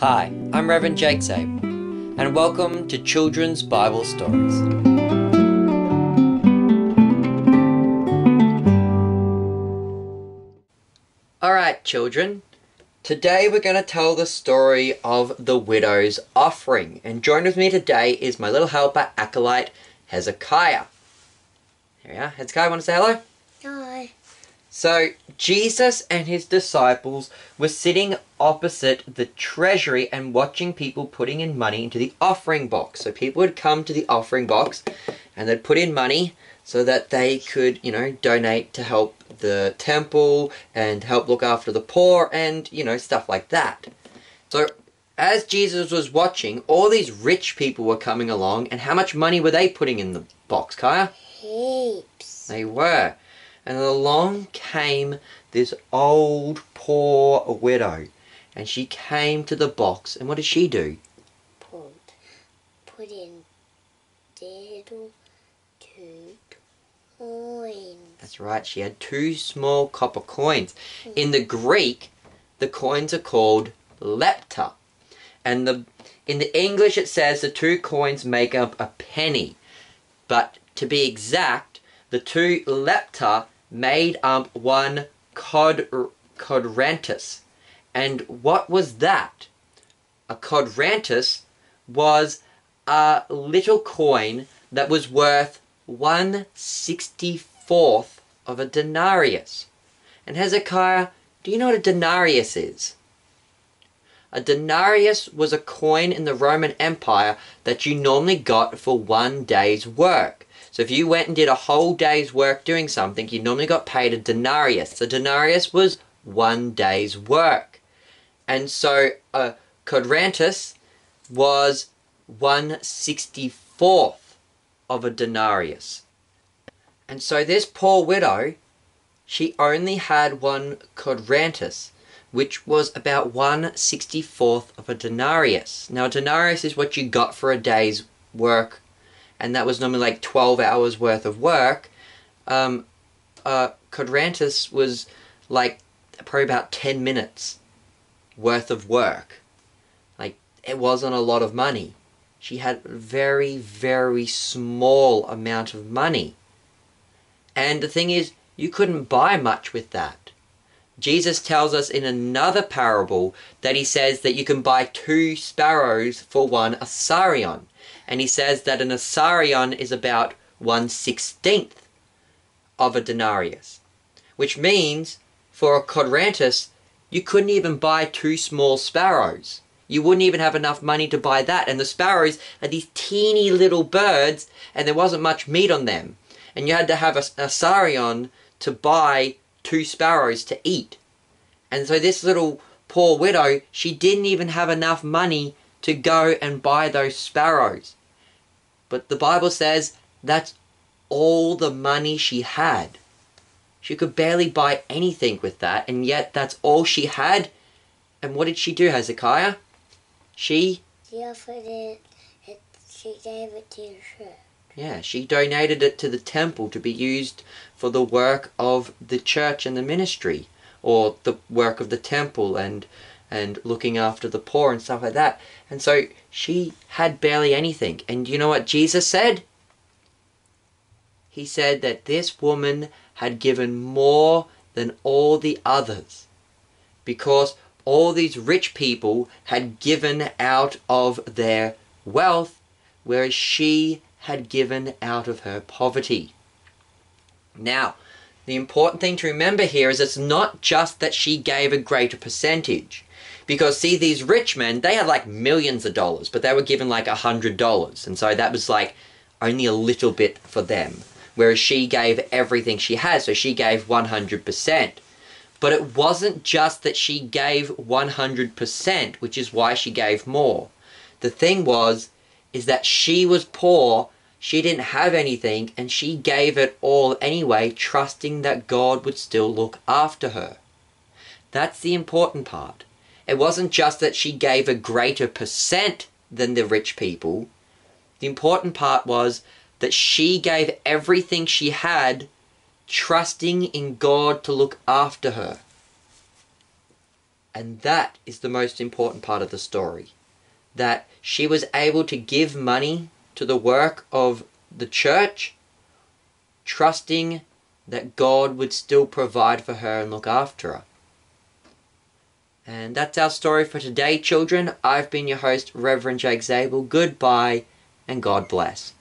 Hi, I'm Reverend Jake Sabe, and welcome to Children's Bible Stories. Alright children, today we're going to tell the story of the widow's offering, and joined with me today is my little helper, acolyte, Hezekiah. Here we are. Hezekiah, want to say hello? Hi. So, Jesus and his disciples were sitting opposite the treasury and watching people putting in money into the offering box. So people would come to the offering box and they'd put in money so that they could, donate to help the temple and help look after the poor and, stuff like that. So, as Jesus was watching, all these rich people were coming along, and how much money were they putting in the box, Kaya? Heaps. They were. And along came this old, poor widow. And she came to the box, and what did she do? Put in little 2 coins. That's right, she had 2 small copper coins. In the Greek, the coins are called lepta. And in the English it says the 2 coins make up a penny. But to be exact, the 2 lepta made up 1 quadrantus. And what was that? A quadrantus was a little coin that was worth 1/64th of a denarius. And Hezekiah, do you know what a denarius is? A denarius was a coin in the Roman Empire that you normally got for 1 day's work. So if you went and did a whole day's work doing something, you normally got paid a denarius. A denarius was 1 day's work. And so a quadrantus was 1/64th of a denarius. And so this poor widow, she only had 1 quadrantus, which was about 1/64th of a denarius. Now a denarius is what you got for a day's work, and that was normally like 12 hours worth of work. Quadrantus was like probably about 10 minutes worth of work. Like, it wasn't a lot of money. She had a very, very small amount of money. And the thing is, you couldn't buy much with that. Jesus tells us in another parable that he says that you can buy 2 sparrows for 1 assarion. And he says that an assarion is about 1/16th of a denarius. Which means, for a quadrantus, you couldn't even buy 2 small sparrows. You wouldn't even have enough money to buy that. And the sparrows are these teeny little birds, and there wasn't much meat on them. And you had to have a assarion to buy 2 sparrows to eat. And so this little poor widow, she didn't even have enough money to go and buy those sparrows. But the Bible says that's all the money she had. She could barely buy anything with that, and yet that's all she had. And what did she do, Hezekiah? She offered it. She gave it to the church. Yeah, she donated it to the temple to be used for the work of the church and the ministry, or the work of the temple and looking after the poor and stuff like that. And so she had barely anything. And you know what Jesus said? He said that this woman had given more than all the others, because all these rich people had given out of their wealth, whereas she had given out of her poverty. Now, the important thing to remember here is it's not just that she gave a greater percentage. Because, see, these rich men, they had like millions of dollars, but they were given like $100. And so that was like only a little bit for them. Whereas she gave everything she had, so she gave 100%. But it wasn't just that she gave 100%, which is why she gave more. The thing is that she was poor, she didn't have anything, and she gave it all anyway, trusting that God would still look after her. That's the important part. It wasn't just that she gave a greater percent than the rich people. The important part was that she gave everything she had, trusting in God to look after her. And that is the most important part of the story. That she was able to give money to the work of the church, trusting that God would still provide for her and look after her. And that's our story for today, children. I've been your host, Reverend Jake Zabel. Goodbye, and God bless.